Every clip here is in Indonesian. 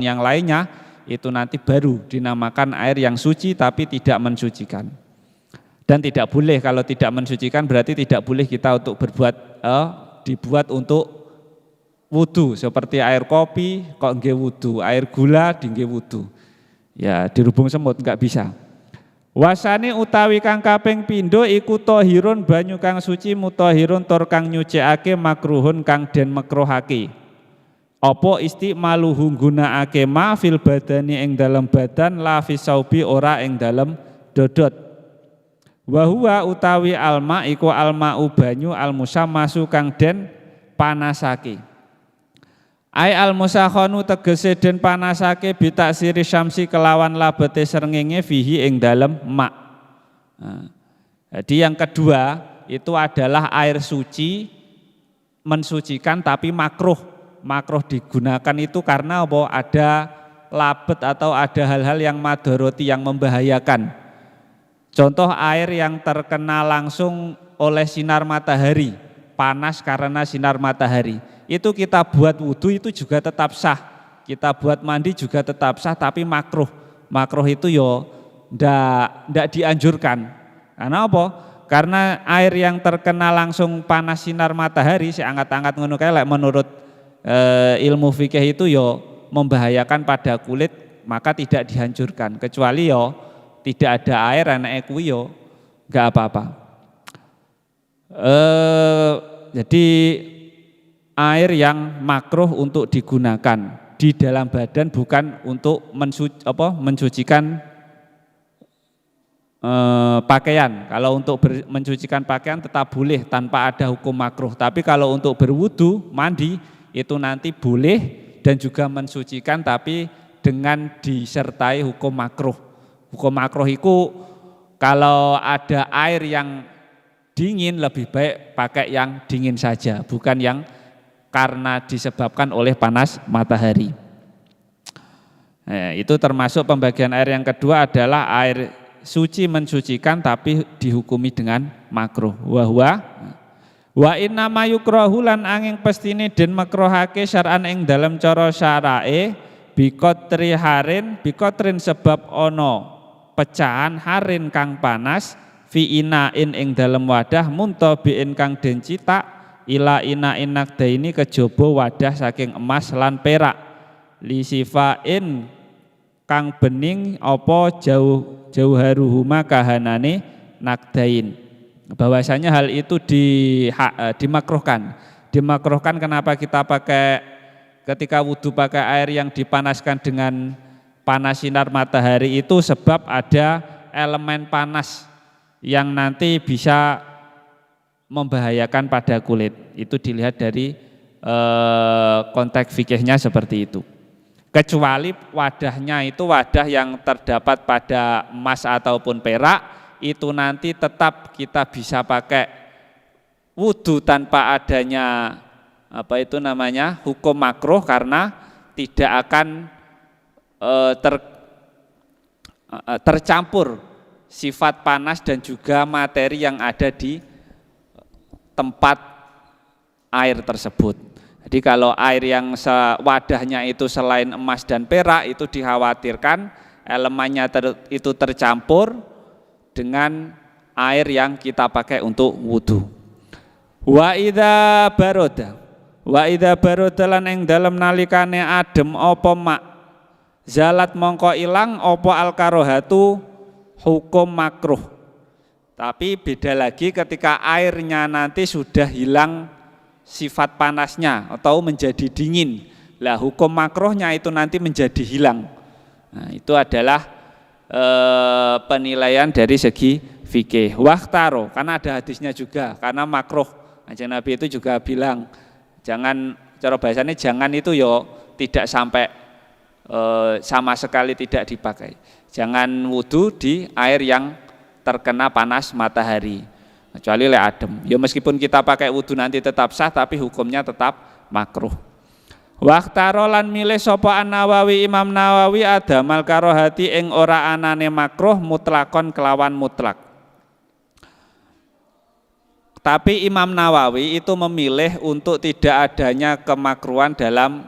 yang lainnya itu nanti baru dinamakan air yang suci tapi tidak mensucikan. Dan tidak boleh, kalau tidak mensucikan berarti tidak boleh kita untuk dibuat untuk wudu, seperti air kopi kok nggih wudu, air gula nggih wudu. Ya dirubung semut nggak bisa. Wasane utawi kang kaping pindho iku tahirun banyu kang suci mutahirun tur kang nyucikake makruhun kang den makruhake. Apa istimaluhu gunakake ma fil badani ing dalam badan la fi saubi ora ing dalam dodot. Wa huwa utawi alma iku alma'u banyu almusammasu kang den panasake. Ai almusakhanu tegese den panasake bitaksiri syamsi kelawan labete srengenge fihi ing dalam mak. Jadi yang kedua itu adalah air suci mensucikan tapi makruh. Makruh digunakan itu karena apa? Ada labet atau ada hal-hal yang madharoti yang membahayakan. Contoh air yang terkena langsung oleh sinar matahari, panas karena sinar matahari. Itu kita buat wudhu itu juga tetap sah. Kita buat mandi juga tetap sah tapi makruh. Makruh itu ndak dianjurkan. Karena apa? Karena air yang terkena langsung panas sinar matahari, si angkat-angkat ngono kae lek menurut ilmu fikih itu membahayakan pada kulit, maka tidak dihancurkan kecuali tidak ada air anake kuwi enggak apa-apa. Jadi air yang makruh untuk digunakan di dalam badan bukan untuk mensucikan pakaian. Kalau untuk mensucikan pakaian tetap boleh tanpa ada hukum makruh. Tapi kalau untuk berwudu, mandi itu nanti boleh dan juga mensucikan tapi dengan disertai hukum makruh. Hukum makruh itu kalau ada air yang dingin lebih baik pakai yang dingin saja, bukan yang karena disebabkan oleh panas matahari. Itu termasuk pembagian air yang kedua adalah air suci mensucikan tapi dihukumi dengan makruh. Wa inna ma yukrahu lan angin pestine den makruhake syar'an ing dalam cara syarae bikotrin sebab ono pecahan harin kang panas fi inain ing dalam wadah muntabiin kang den citak ila inain nakdaini kejaba wadah saking emas lan perak li sifain kang bening apa jauh haruhuma kahanane nakdain. Bahwasanya hal itu dimakruhkan. Dimakruhkan kenapa kita pakai ketika wudhu pakai air yang dipanaskan dengan panas sinar matahari itu sebab ada elemen panas yang nanti bisa membahayakan pada kulit. Itu dilihat dari konteks fikihnya seperti itu. Kecuali wadahnya itu wadah yang terdapat pada emas ataupun perak, itu nanti tetap kita bisa pakai wudhu tanpa adanya hukum makruh karena tidak akan tercampur sifat panas dan juga materi yang ada di tempat air tersebut. Jadi kalau air yang wadahnya itu selain emas dan perak itu dikhawatirkan elemennya itu tercampur dengan air yang kita pakai untuk wudhu. Wa idza baroda lan ing dalem nalikane adem apa mak zalat mongko ilang apa alkarohatu hukum makruh. Tapi beda lagi ketika airnya nanti sudah hilang sifat panasnya atau menjadi dingin. Lah hukum makruhnya itu nanti menjadi hilang. Nah, itu adalah penilaian dari segi fikih. Waktaro, karena ada hadisnya juga, karena makruh. Kanjeng Nabi itu juga bilang, jangan, cara bahasanya jangan itu tidak sampai sama sekali tidak dipakai. Jangan wudhu di air yang terkena panas matahari, kecuali adem. Meskipun kita pakai wudhu nanti tetap sah, tapi hukumnya tetap makruh. Waktaro lan milih sapa An-Nawawi Imam Nawawi adamal karohati ing ora anane makruh mutlakon kelawan mutlak. Tapi Imam Nawawi itu memilih untuk tidak adanya kemakruhan dalam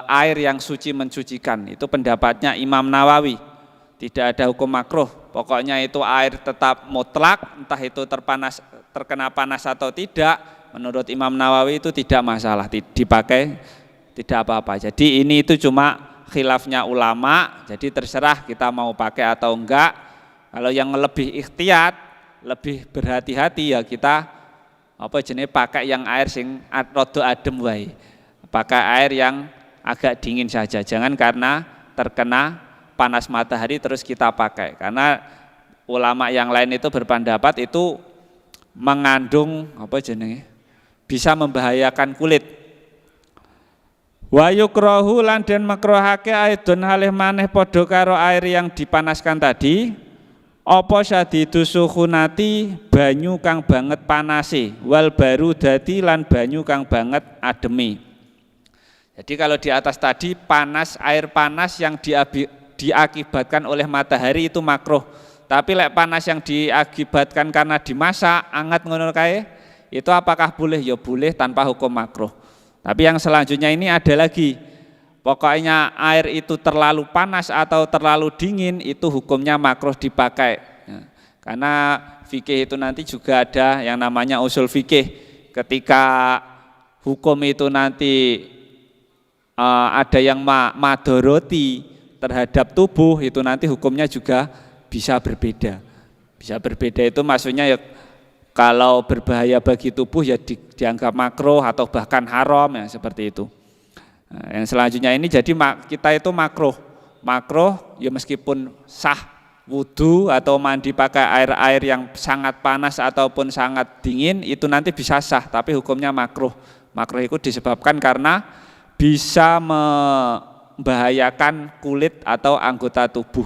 air yang suci mensucikan. Itu pendapatnya Imam Nawawi. Tidak ada hukum makruh. Pokoknya itu air tetap mutlak, entah itu terkena panas atau tidak. Menurut Imam Nawawi itu tidak masalah, dipakai tidak apa-apa. Jadi ini itu cuma khilafnya ulama. Jadi terserah kita mau pakai atau enggak. Kalau yang lebih ikhtiyat, lebih berhati-hati ya kita pakai yang air sing rada adem wae. Pakai air yang agak dingin saja. Jangan karena terkena panas matahari terus kita pakai. Karena ulama yang lain itu berpendapat itu mengandung bisa membahayakan kulit. Wa yukrahu lan den makruhake aidon halih maneh padha karo air yang dipanaskan tadi. Apa syadidu sukhunati banyu kang banget panase, wal baru dadi lan banyu kang banget ademi. Jadi kalau di atas tadi panas, air panas yang diakibatkan oleh matahari itu makruh. Tapi lek panas yang diakibatkan karena dimasak, anget ngono kae, itu apakah boleh? Ya boleh tanpa hukum makruh. Tapi yang selanjutnya ini ada lagi. Pokoknya air itu terlalu panas atau terlalu dingin itu hukumnya makruh dipakai. Karena fikih itu nanti juga ada yang namanya usul fikih. Ketika hukum itu nanti ada yang madoroti terhadap tubuh, itu nanti hukumnya juga bisa berbeda. Bisa berbeda itu maksudnya ya kalau berbahaya bagi tubuh ya dianggap makruh atau bahkan haram ya seperti itu. Nah, yang selanjutnya ini jadi kita itu makruh ya meskipun sah wudu atau mandi pakai air yang sangat panas ataupun sangat dingin itu nanti bisa sah, tapi hukumnya makruh. Makruh itu disebabkan karena bisa membahayakan kulit atau anggota tubuh.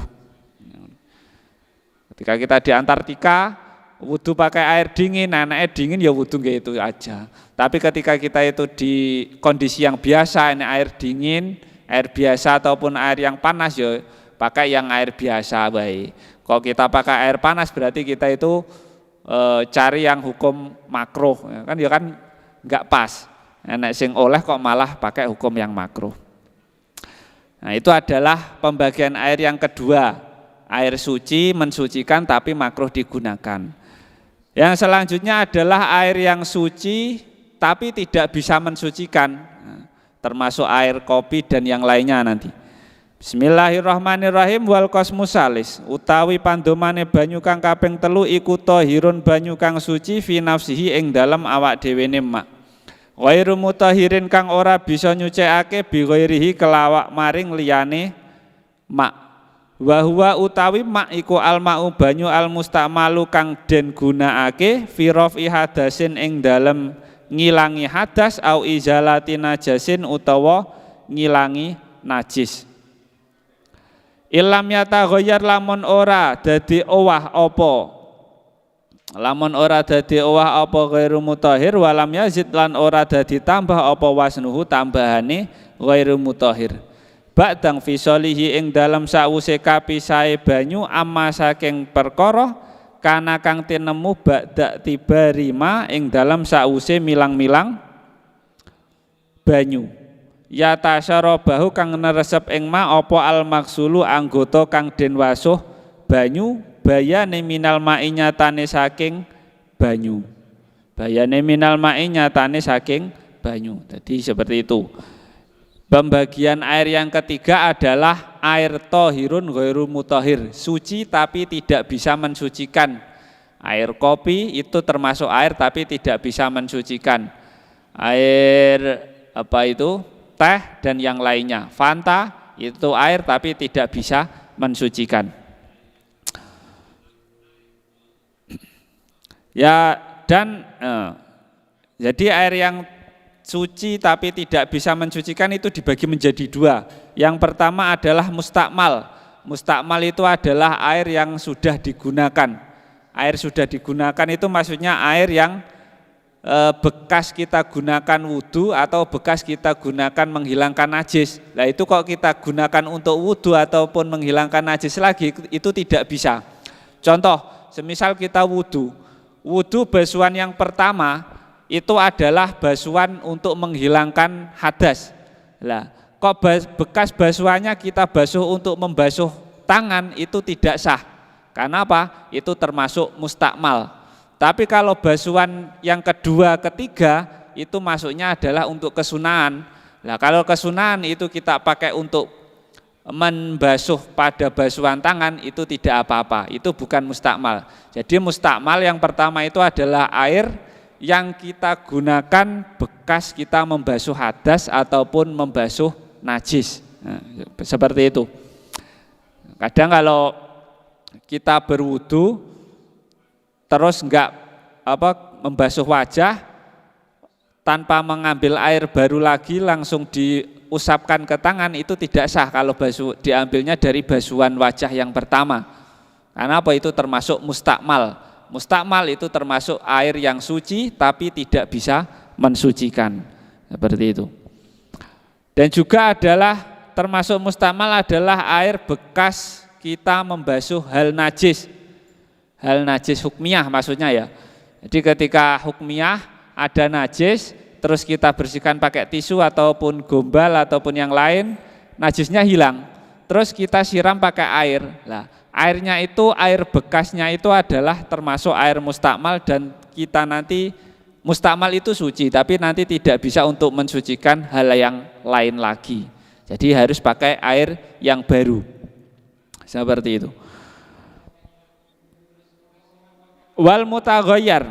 Ketika kita di Antartika wudu pakai air dingin, anaknya dingin ya wudu kayak itu aja. Tapi ketika kita itu di kondisi yang biasa, ini air dingin, air biasa ataupun air yang panas ya pakai yang air biasa baik. Kalau kita pakai air panas berarti kita itu cari yang hukum makruh, ya kan nggak pas. Enak sing oleh kok malah pakai hukum yang makruh. Nah itu adalah pembagian air yang kedua, air suci mensucikan tapi makruh digunakan. Yang selanjutnya adalah air yang suci tapi tidak bisa mensucikan, termasuk air kopi dan yang lainnya nanti. Bismillahirrahmanirrahim. Wal qasmu salis utawi pandomane banyu kang kaping 3 iku tahirun banyu kang suci fi nafsihi ing dalem awak dhewene mak. Ghairu mutahirin kang ora bisa nyucikake bi ghairihi kelawak maring liyane mak. Wa huwa utawi mak iku almau banyu almustamalu kang den gunakake fi rafi hadasin ing dalem ngilangi hadas au izalati najasin utawa ngilangi najis. Ilam yataghayyar lamun ora dadi owah apa. Lamun ora dadi owah apa ghairu mutahhir walam yazid lan ora dadi tambah apa wasnuhu tambahane ghairu mutahhir. Ba'dang fisolihi ing dalam sawuse kapisahe banyu amma saking perkara kana kang tinemu ba'da tibarima ing dalam sawuse milang-milang banyu. Ya tasyarabahu kang neresep ing ma apa al maksulu anggota kang den wasuh banyu bayane minal ma'i nyatane saking banyu. Bayane minal ma'i nyatane saking banyu. Jadi seperti itu. Pembagian air yang ketiga adalah air tohirun ghairu mutahhir, suci tapi tidak bisa mensucikan. Air kopi itu termasuk air tapi tidak bisa mensucikan. Air teh dan yang lainnya. Fanta itu air tapi tidak bisa mensucikan. Ya dan jadi air yang suci tapi tidak bisa mensucikan itu dibagi menjadi dua. Yang pertama adalah mustakmal. Mustakmal itu adalah air yang sudah digunakan. Air sudah digunakan itu maksudnya air yang bekas kita gunakan wudu atau bekas kita gunakan menghilangkan najis. Nah itu kok kita gunakan untuk wudu ataupun menghilangkan najis lagi itu tidak bisa. Contoh, semisal kita wudu basuhan yang pertama itu adalah basuhan untuk menghilangkan hadas. Lah, kok bekas basuhannya kita basuh untuk membasuh tangan itu tidak sah. Karena apa? Itu termasuk mustakmal. Tapi kalau basuhan yang kedua, ketiga itu masuknya adalah untuk kesunahan. Nah, kalau kesunahan itu kita pakai untuk membasuh pada basuhan tangan itu tidak apa-apa. Itu bukan mustakmal. Jadi mustakmal yang pertama itu adalah air yang kita gunakan bekas kita membasuh hadas ataupun membasuh najis. Nah, seperti itu. Kadang kalau kita berwudu terus enggak membasuh wajah tanpa mengambil air baru lagi langsung diusapkan ke tangan itu tidak sah kalau diambilnya dari basuhan wajah yang pertama. Karena apa? Itu termasuk mustakmal. Mustakmal itu termasuk air yang suci tapi tidak bisa mensucikan. Seperti itu. Dan juga adalah termasuk mustakmal adalah air bekas kita membasuh hal najis. Hal najis hukmiyah maksudnya ya. Jadi ketika hukmiyah ada najis terus kita bersihkan pakai tisu ataupun gombal ataupun yang lain, najisnya hilang. Terus kita siram pakai air. Nah, airnya itu, air bekasnya itu adalah termasuk air mustakmal dan kita nanti mustakmal itu suci tapi nanti tidak bisa untuk mensucikan hal yang lain lagi. Jadi harus pakai air yang baru. Seperti itu. Wal mutaghayyar,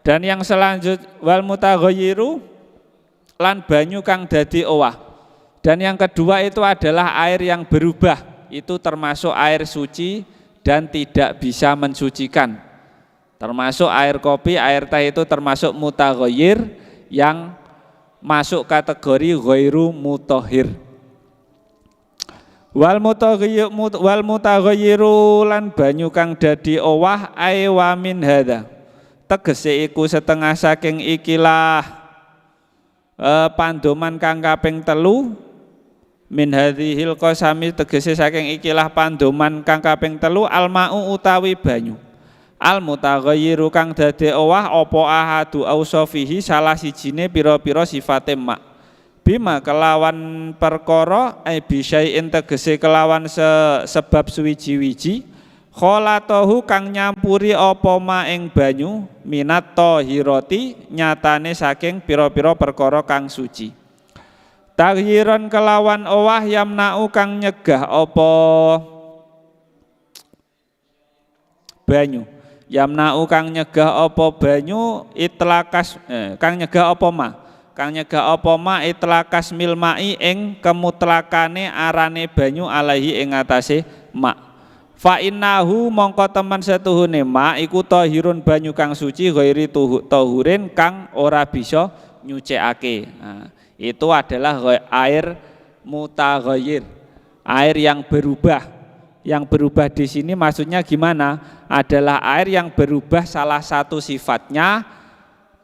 dan yang selanjut wal mutaghayyiru lan banyu kang dadi owah. Dan yang kedua itu adalah air yang berubah, itu termasuk air suci dan tidak bisa mensucikan. Termasuk air kopi, air teh itu termasuk mutaghayyir yang masuk kategori ghairu mutahhir. Wal mutaghayyiru lan banyu kang dadi owah ai wa min hadza. Tegese iku setengah saking ikilah pandoman kang kaping 3 min hadhil qasami, tegese saking ikilah pandoman kang kaping 3 almau utawi banyu. Al mutaghayyiru kang dadi owah apa ahadu ausofihi salah sijine pira-pira sifate mak. Bima kelawan perkara bisyai'in tegese kelawan sebab suwiji-wiji kholatohu kang nyampuri apa ma ing banyu minat thahirati nyatane saking pira-pira perkara kang suci. Taghyiran kelawan owah yamna'u kang nyegah apa banyu. Yamna'u kang nyegah apa banyu itlakas kang nyegah apa ma. Kang nyegah apa ma itlakas milmai ing kemutlakane arane banyu alaihi ing atase mak. Fa innahu mongko teman setuhune mak iku tahirun banyu kang suci ghairi tahurin kang ora bisa nyucikake. Nah, itu adalah air mutaghayyir, air yang berubah. Yang berubah di sini maksudnya gimana? Adalah air yang berubah salah satu sifatnya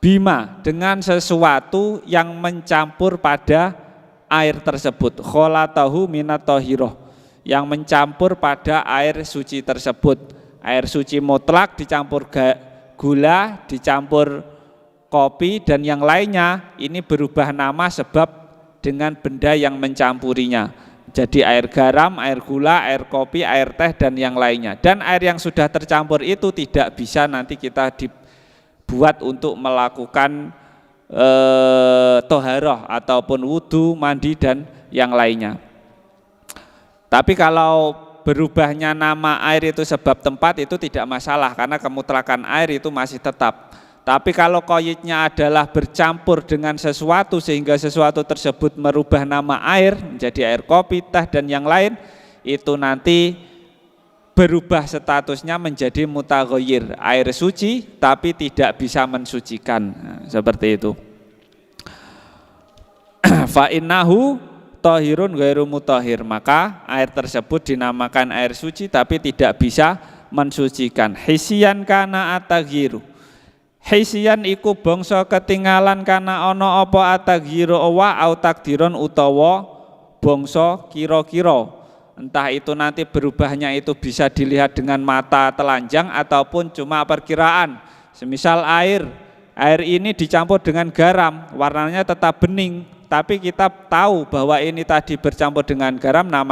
bima dengan sesuatu yang mencampur pada air tersebut. Kholatahu minat thahirah, yang mencampur pada air suci tersebut. Air suci mutlak dicampur gula, dicampur kopi dan yang lainnya, ini berubah nama sebab dengan benda yang mencampurinya. Jadi air garam, air gula, air kopi, air teh dan yang lainnya. Dan air yang sudah tercampur itu tidak bisa nanti kita buat untuk melakukan toharoh ataupun wudu, mandi dan yang lainnya. Tapi kalau berubahnya nama air itu sebab tempat itu tidak masalah karena kemutlakan air itu masih tetap. Tapi kalau qayyidnya adalah bercampur dengan sesuatu sehingga sesuatu tersebut merubah nama air menjadi air kopi, teh dan yang lain, itu nanti berubah statusnya menjadi mutaghayyir, air suci tapi tidak bisa mensucikan. Nah, seperti itu. Fa innahu tahirun ghairu mutahhir, maka air tersebut dinamakan air suci tapi tidak bisa mensucikan. Hisian kana ataghiru, hisian iku bangsa ketinggalan kana ana apa ataghiru wa au takdiron utawa bangsa kira-kira. Entah itu nanti berubahnya itu bisa dilihat dengan mata telanjang ataupun cuma perkiraan. Semisal air ini dicampur dengan garam, warnanya tetap bening, tapi kita tahu bahwa ini tadi bercampur dengan garam namanya